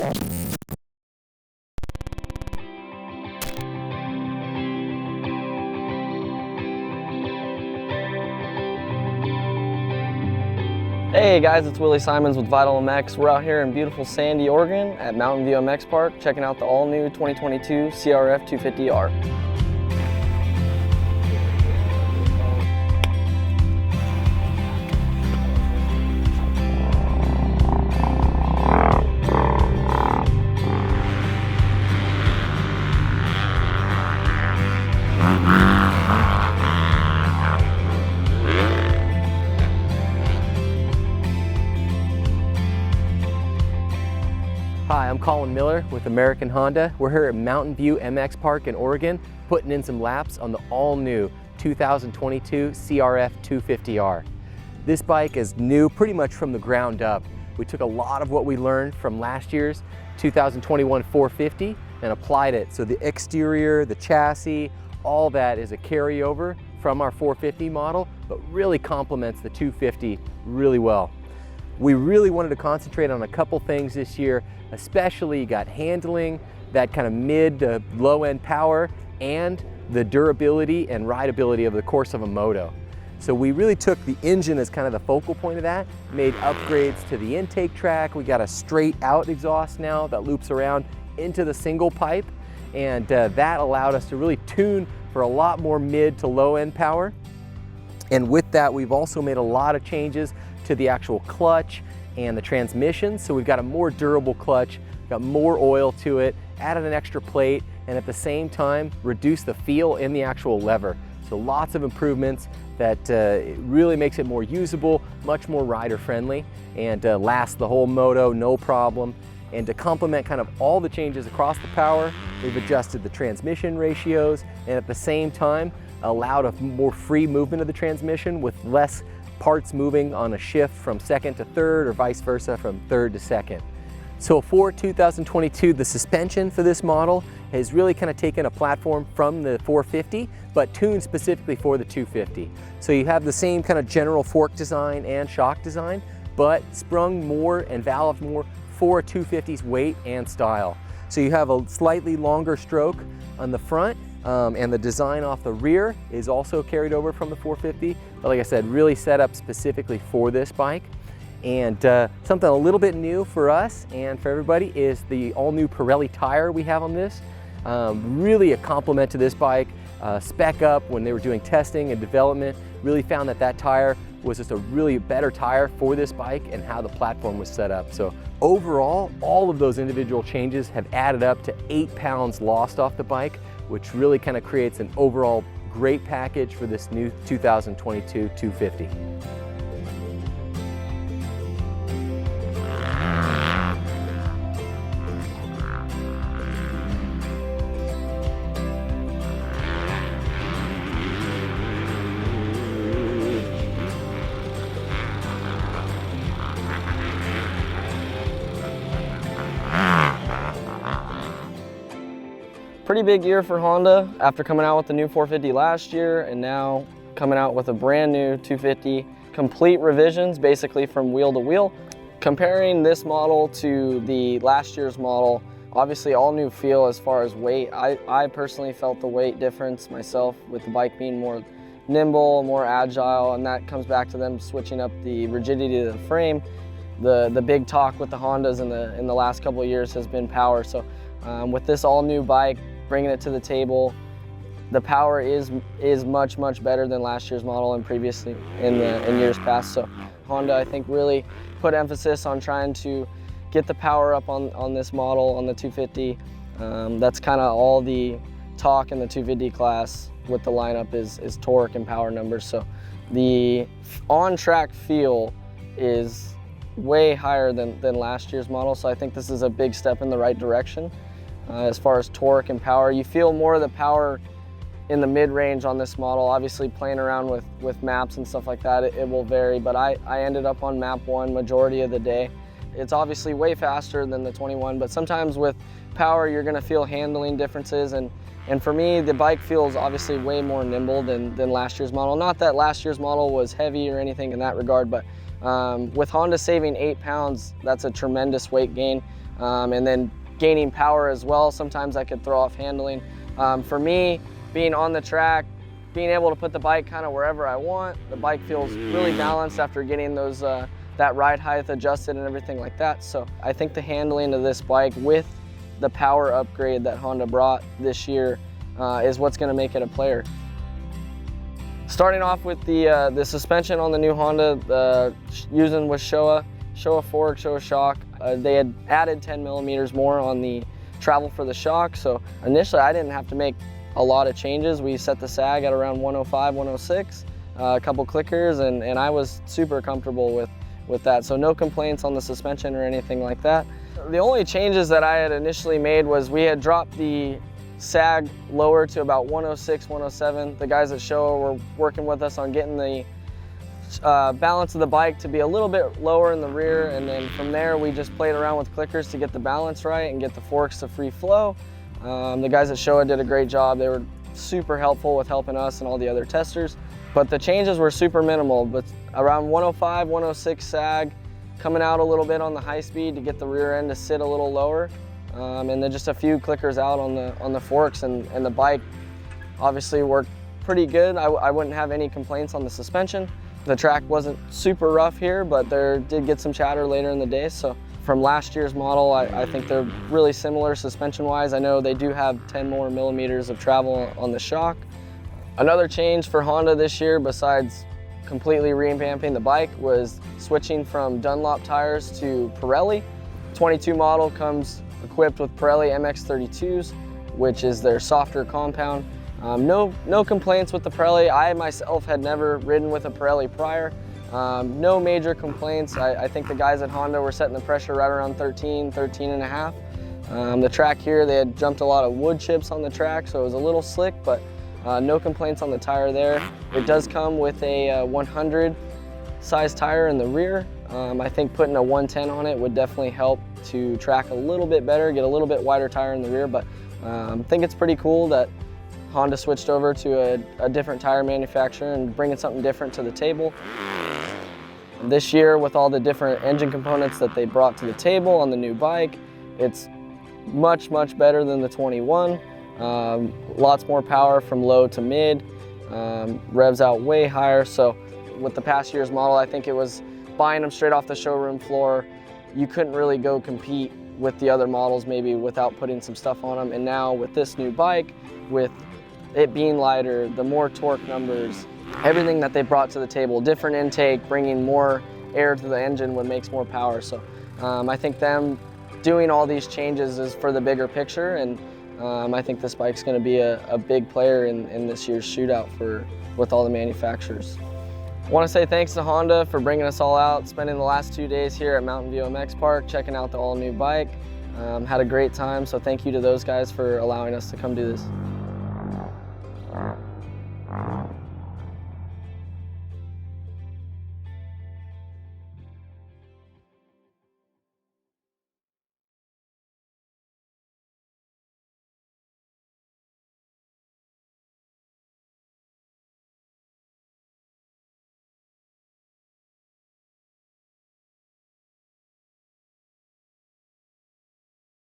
Hey guys, it's Willy Simons with Vital MX. We're out here in beautiful Sandy, Oregon at Mountain View MX Park checking out the all-new 2022 CRF250R. Hi, I'm Colin Miller with American Honda. We're here at Mountain View MX Park in Oregon, putting in some laps on the all-new 2022 CRF250R. This bike is new pretty much from the ground up. We took a lot of what we learned from last year's 2021 450 and applied it. So the exterior, the chassis, all that is a carryover from our 450 model, but really complements the 250 really well. We really wanted to concentrate on a couple things this year, especially you got handling, that kind of mid to low end power, and the durability and rideability of the course of a moto. So we really took the engine as kind of the focal point of that, made upgrades to the intake track. We got a straight out exhaust now that loops around into the single pipe, and that allowed us to really tune for a lot more mid to low end power. And with that, we've also made a lot of changes to the actual clutch and the transmission. So we've got a more durable clutch, got more oil to it, added an extra plate, and at the same time, reduced the feel in the actual lever. So lots of improvements that really makes it more usable, much more rider friendly, and lasts the whole moto, no problem. And to complement kind of all the changes across the power, we've adjusted the transmission ratios, and at the same time, allowed a more free movement of the transmission with less parts moving on a shift from second to third or vice versa from third to second. So for 2022, the suspension for this model has really kind of taken a platform from the 450, but tuned specifically for the 250. So you have the same kind of general fork design and shock design, but sprung more and valved more for a 250's weight and style. So you have a slightly longer stroke on the front, and the design off the rear is also carried over from the 450, but like I said, really set up specifically for this bike. And something a little bit new for us and for everybody is the all-new Pirelli Tire we have on this. Really a compliment to this bike. Spec Up, when they were doing testing and development, really found that that tire was just a really better tire for this bike and how the platform was set up. So overall, all of those individual changes have added up to 8 pounds lost off the bike, which really kind of creates an overall great package for this new 2022 250. Pretty big year for Honda after coming out with the new 450 last year and now coming out with a brand new 250. Complete revisions basically from wheel to wheel. Comparing this model to the last year's model, obviously all new feel as far as weight. I personally felt the weight difference myself with the bike being more nimble, more agile, and that comes back to them switching up the rigidity of the frame. The big talk with the Hondas in the last couple of years has been power. So with this all new bike, bringing it to the table, the power is much better than last year's model and previously in years past. So Honda, I think, really put emphasis on trying to get the power up on this model, on the 250. That's kind of all the talk in the 250 class with the lineup is torque and power numbers. So the on-track feel is way higher than last year's model. So I think this is a big step in the right direction. As far as torque and power, you feel more of the power in the mid-range on this model. Obviously playing around with maps and stuff like that, it will vary, but I ended up on map 1 majority of the day. It's obviously way faster than the 21, but sometimes with power you're gonna feel handling differences, and for me the bike feels obviously way more nimble than last year's model. Not that last year's model was heavy or anything in that regard, but With Honda saving 8 pounds, that's a tremendous weight gain. And then gaining power as well. Sometimes I could throw off handling. For me, being on the track, being able to put the bike kind of wherever I want, the bike feels really balanced after getting those that ride height adjusted and everything like that. So I think the handling of this bike with the power upgrade that Honda brought this year is what's going to make it a player. Starting off with the suspension on the new Honda, using with Showa fork, Showa shock. They had added 10 millimeters more on the travel for the shock. So initially I didn't have to make a lot of changes. We set the sag at around 105, 106, a couple clickers, and I was super comfortable with that. So no complaints on the suspension or anything like that. The only changes that I had initially made was we had dropped the sag lower to about 106, 107. The guys at Showa were working with us on getting the balance of the bike to be a little bit lower in the rear, and then from there we just played around with clickers to get the balance right and get the forks to free flow. The guys at Showa did a great job. They were super helpful with helping us and all the other testers. But the changes were super minimal, but around 105, 106 sag, coming out a little bit on the high speed to get the rear end to sit a little lower, and then just a few clickers out on the forks, and the bike obviously worked pretty good. I wouldn't have any complaints on the suspension. The track wasn't super rough here, but there did get some chatter later in the day. So from last year's model, I think they're really similar suspension-wise. I know they do have 10 more millimeters of travel on the shock. Another change for Honda this year, besides completely revamping the bike, was switching from Dunlop tires to Pirelli. 22 model comes equipped with Pirelli MX32s, which is their softer compound. No complaints with the Pirelli. I myself had never ridden with a Pirelli prior. No major complaints. I think the guys at Honda were setting the pressure right around 13 and a half. The track here, they had jumped a lot of wood chips on the track, so it was a little slick, but no complaints on the tire there. It does come with a 100 size tire in the rear. I think putting a 110 on it would definitely help to track a little bit better, get a little bit wider tire in the rear, but I think it's pretty cool that Honda switched over to a different tire manufacturer and bringing something different to the table. This year, with all the different engine components that they brought to the table on the new bike, it's much better than the 21. Lots more power from low to mid, revs out way higher. So with the past year's model, I think it was buying them straight off the showroom floor. You couldn't really go compete with the other models maybe without putting some stuff on them. And now with this new bike, with it being lighter, the more torque numbers, everything that they brought to the table, different intake, bringing more air to the engine what makes more power. So I think them doing all these changes is for the bigger picture, and I think this bike's going to be a big player in this year's shootout with all the manufacturers. I want to say thanks to Honda for bringing us all out, spending the last 2 days here at Mountain View MX Park, checking out the all-new bike. Had a great time, so thank you to those guys for allowing us to come do this.